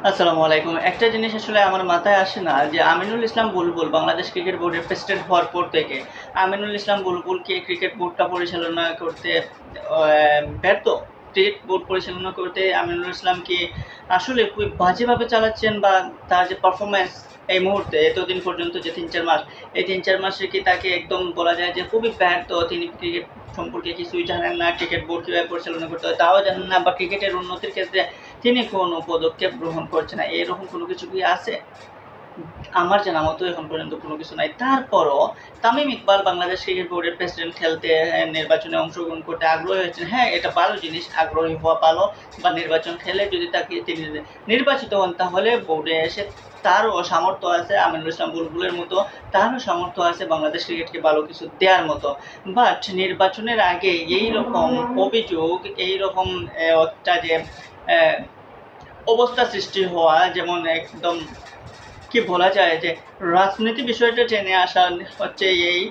আসসালামু আলাইকুম। একটা জিনিস আসলে আমার মাথায় আসে না যে আমিনুল ইসলাম বুলবুল বাংলাদেশ ক্রিকেট বোর্ডের প্রেসিডেন্ট হওয়ার পর থেকে আমিনুল ইসলাম বুলবুলকে ক্রিকেট বোর্ডটা পরিচালনা করতে ব্যর্থ। ক্রিকেট বোর্ড পরিচালনা করতে আমিনুল ইসলাম কি আসলে খুবই বাজেভাবে চালাচ্ছেন, বা তার যে পারফরম্যান্স এই মুহূর্তে এতদিন পর্যন্ত যে ৩-৪ মাস, এই ৩-৪ মাসে কি তাকে একদম বলা যায় যে খুবই ব্যর্থ। তিনি ক্রিকেট সম্পর্কে কিছুই জানেন না, ক্রিকেট বোর্ড কীভাবে পরিচালনা করতে হয় তাও জানেন না, বা ক্রিকেটের উন্নতির ক্ষেত্রে তিনি কোনো পদক্ষেপ গ্রহণ করছে না। এরকম কোনো কিছু কি আছে? আমার জানা মতো এখন পর্যন্ত কোনো কিছু নাই। তারপরও তামিম ইকবাল বাংলাদেশ ক্রিকেট বোর্ডের প্রেসিডেন্ট খেলতে নির্বাচনে অংশগ্রহণ করতে আগ্রহী হয়েছেন। হ্যাঁ, এটা ভালো জিনিস, আগ্রহী হওয়া ভালো। বা নির্বাচন খেলে যদি তিনি নির্বাচিত হন, তাহলে বোর্ডে এসে তারও সামর্থ্য আছে আমিনুল ইসলাম বুলবুলের মতো, তারও সামর্থ্য আছে বাংলাদেশ ক্রিকেটকে ভালো কিছু দেওয়ার মতো। বাট নির্বাচনের আগে এইরকম অভিযোগ, এইরকম একটা যে অবস্থা সৃষ্টি হওয়া, যেমন একদম কি বলা যায় যে রাজনীতি বিষয়টা টেনে আসা হচ্ছে এই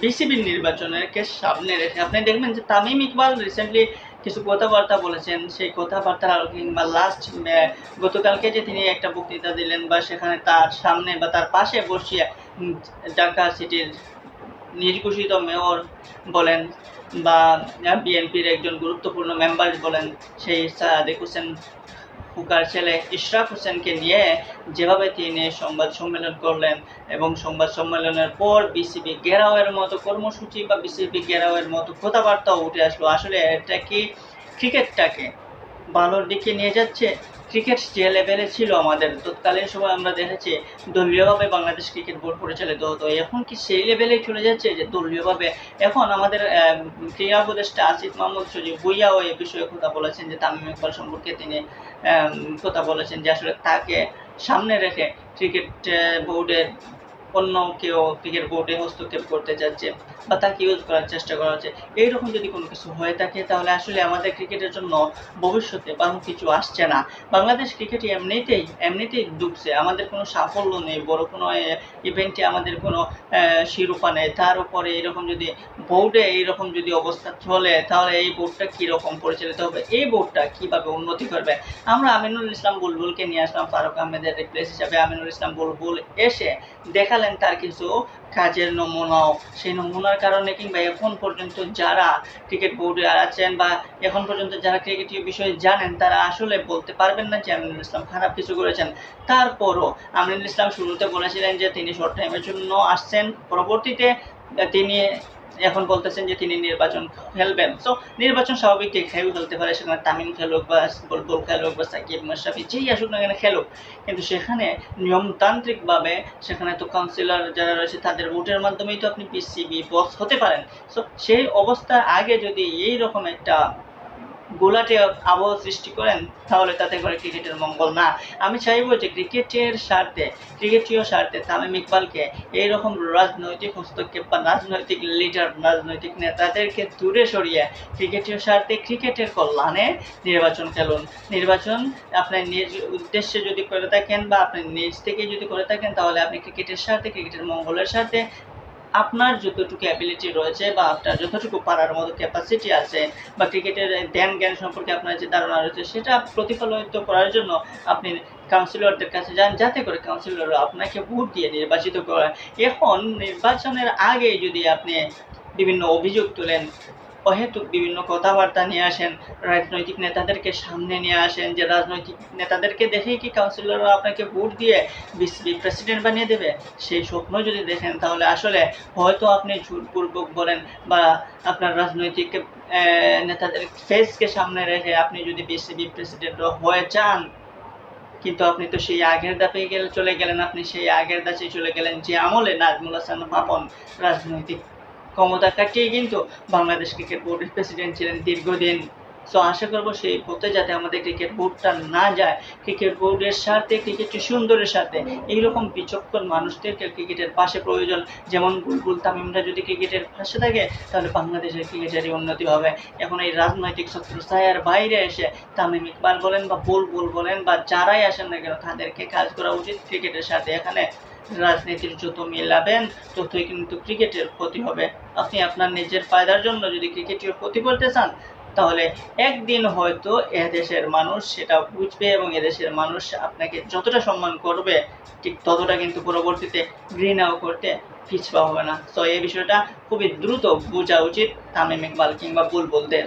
বিসিবির নির্বাচনকে সামনে রেখে। আপনি দেখবেন যে তামিম ইকবাল রিসেন্টলি কিছু কথাবার্তা বলেছেন, সেই কথাবার্তা কিংবা গতকালকে যে তিনি একটা বক্তৃতা দিলেন, বা সেখানে তার সামনে বা তার পাশে বসিয়ে ঢাকা সিটির নিজ ঘোষিত মেয়র বলেন, বা বিএনপির একজন গুরুত্বপূর্ণ মেম্বার বলেন, সেই সাদেক হোসেন খুকার ছেলে ইশরাক হোসেনকে নিয়ে যেভাবে তিনি সংবাদ সম্মেলন করলেন, এবং সংবাদ সম্মেলনের পর বিসিবি ঘেরাওয়ের মতো কর্মসূচি বা বিসিবি ঘেরাওয়ের মতো কথাবার্তাও উঠে আসলো। আসলে এটা কি ক্রিকেটটাকে ভালোর দিকে নিয়ে যাচ্ছে? ক্রিকেট যে লেভেলে ছিল আমাদের তৎকালীন সময় আমরা দেখেছি দলীয়ভাবে বাংলাদেশ ক্রিকেট বোর্ড পরিচালিত হতো, এখন কি সেই লেভেলেই চলে যাচ্ছে যে দলীয়ভাবে? এখন আমাদের ক্রীড়া উপদেষ্টা আসিফ মাহমুদ সজীব ভুঁইয়াও এই বিষয়ে কথা বলেছেন যে তামিম ইকবাল সম্পর্কে তিনি কথা বলেছেন যে আসলে তাকে সামনে রেখে ক্রিকেট বোর্ডের অন্য কেউ ক্রিকেট বোর্ডে হস্তক্ষেপ করতে চাচ্ছে, বা তাকে ইউজ করার চেষ্টা করা হচ্ছে। এইরকম যদি কোনো কিছু হয়ে থাকে, তাহলে আসলে আমাদের ক্রিকেটের জন্য ভবিষ্যতে ভালো কিছু আসছে না। বাংলাদেশ ক্রিকেটে এমনিতেই ডুবছে, আমাদের কোনো সাফল্য নেই, বড় কোনো ইভেন্টে আমাদের কোনো শিরোপা নেই। তার উপরে এরকম যদি বোর্ডে এইরকম যদি অবস্থা চলে, তাহলে এই বোর্ডটা কীরকম পরিচালিত হবে, এই বোর্ডটা কীভাবে উন্নতি করবে? আমরা আমিনুল ইসলাম বুলবুলকে নিয়ে আসলাম ফারুক আহমেদের রিপ্লেস হিসাবে। আমিনুল ইসলাম বুলবুল এসে দেখালেন তার কিছু কাজের নমুনাও। সেই নমুনার কারণে কিংবা এখন পর্যন্ত যারা ক্রিকেট বোর্ডে আছেন, বা এখন পর্যন্ত যারা ক্রিকেটীয় বিষয়ে জানেন, তারা আসলে বলতে পারবেন না যে আমিনুল ইসলাম খারাপ কিছু করেছেন। তারপরও আমিনুল ইসলাম শুরুতে বলেছিলেন যে তিনি শর্ট টাইমের জন্য আসছেন, পরবর্তীতে তিনি এখন বলতেছেন যে তিনি নির্বাচন খেলবেন। সো নির্বাচন স্বাভাবিক, কেউ খেলতে পারে, সেখানে তামিম খেলুক বা বুলবুল খেলুক বা সাকিব মাশরাফি যেই আসুক না কেন খেলুক, কিন্তু সেখানে নিয়মতান্ত্রিকভাবে সেখানে তো কাউন্সিলর যারা রয়েছে তাদের ভোটের মাধ্যমেই তো আপনি বিসিবি বস হতে পারেন। সো সেই অবস্থার আগে যদি এইরকম একটা গোলাটে আবহ সৃষ্টি করেন, তাহলে তাতে করে ক্রিকেটের মঙ্গল না। আমি চাইবো যে ক্রিকেটীয় স্বার্থে তামিম ইকবালকে এইরকম রাজনৈতিক হস্তক্ষেপ বা রাজনৈতিক লিডার, রাজনৈতিক নেতাদেরকে দূরে সরিয়ে ক্রিকেটীয় স্বার্থে ক্রিকেটের কল্যাণে নির্বাচন খেলুন। নির্বাচন আপনার নিজ উদ্দেশ্যে যদি করে থাকেন, বা আপনি নিজ থেকে যদি করে থাকেন, তাহলে আপনি ক্রিকেটের স্বার্থে, ক্রিকেটের মঙ্গলের স্বার্থে আপনার যতটুকু অ্যাবিলিটি রয়েছে, বা আপনার যতটুকু পারার মতো ক্যাপাসিটি আছে, বা ক্রিকেটের জ্ঞান সম্পর্কে আপনার যে ধারণা রয়েছে, সেটা প্রতিফলিত করার জন্য আপনি কাউন্সিলরদের কাছে যান, যাতে করে কাউন্সিলররা আপনাকে ভোট দিয়ে নির্বাচিত করে। এখন নির্বাচনের আগে যদি আপনি বিভিন্ন অভিযোগ তোলেন, অহেতুক বিভিন্ন কথাবার্তা নিয়ে আসেন, রাজনৈতিক নেতাদেরকে সামনে নিয়ে আসেন, যে রাজনৈতিক নেতাদেরকে দেখেই কি কাউন্সিলররা আপনাকে ভোট দিয়ে বিসিবি প্রেসিডেন্ট বানিয়ে দেবে, সেই স্বপ্ন যদি দেখেন, তাহলে আসলে হয়তো আপনি জোরপূর্বক বলেন, বা আপনার রাজনৈতিক নেতাদের ফেসকে সামনে রেখে আপনি যদি বিসিবি প্রেসিডেন্ট হয়ে যান, কিন্তু আপনি তো সেই আগের ধাপে চলে গেলেন, আপনি সেই আগের ধাঁচে চলে গেলেন যে আমলে নাজমুল হাসান পাপন রাজনৈতিক ক্ষমতা কাটিয়ে কিন্তু বাংলাদেশ ক্রিকেট বোর্ডের প্রেসিডেন্ট ছিলেন দীর্ঘদিন। সো আশা করব সেই পথে যাতে আমাদের ক্রিকেট বোর্ডটা না যায়। ক্রিকেট বোর্ডের স্বার্থে, ক্রিকেটের সুন্দরের সাথে এইরকম বিচক্ষণ মানুষদেরকে ক্রিকেটের পাশে প্রয়োজন। যেমন বুলবুল তামিমরা যদি ক্রিকেটের পাশে থাকে, তাহলে বাংলাদেশের ক্রিকেটেরই উন্নতি হবে। এখন এই রাজনৈতিক ছত্রছায়ার বাইরে এসে তামিম ইকবাল বলেন বা বুলবুল বলেন বা যারাই আসেন না কেন, তাদেরকে কাজ করা উচিত ক্রিকেটের সাথে। এখানে রাজনীতির যত মিলাবেন, ততই কিন্তু ক্রিকেটের ক্ষতি হবে। আপনি আপনার নিজের ফায়দার জন্য যদি ক্রিকেটীয় ক্ষতি করতে চান, তাহলে একদিন হয়তো এদেশের মানুষ সেটা বুঝবে এবং এদেশের মানুষ আপনাকে যতটা সম্মান করবে ঠিক ততটা কিন্তু পরবর্তীতে ঘৃণাও করতে পিছপা হবে না। তো এই বিষয়টা খুবই দ্রুত বোঝা উচিত তামিম ইকবাল কিংবা বুলবুলদের।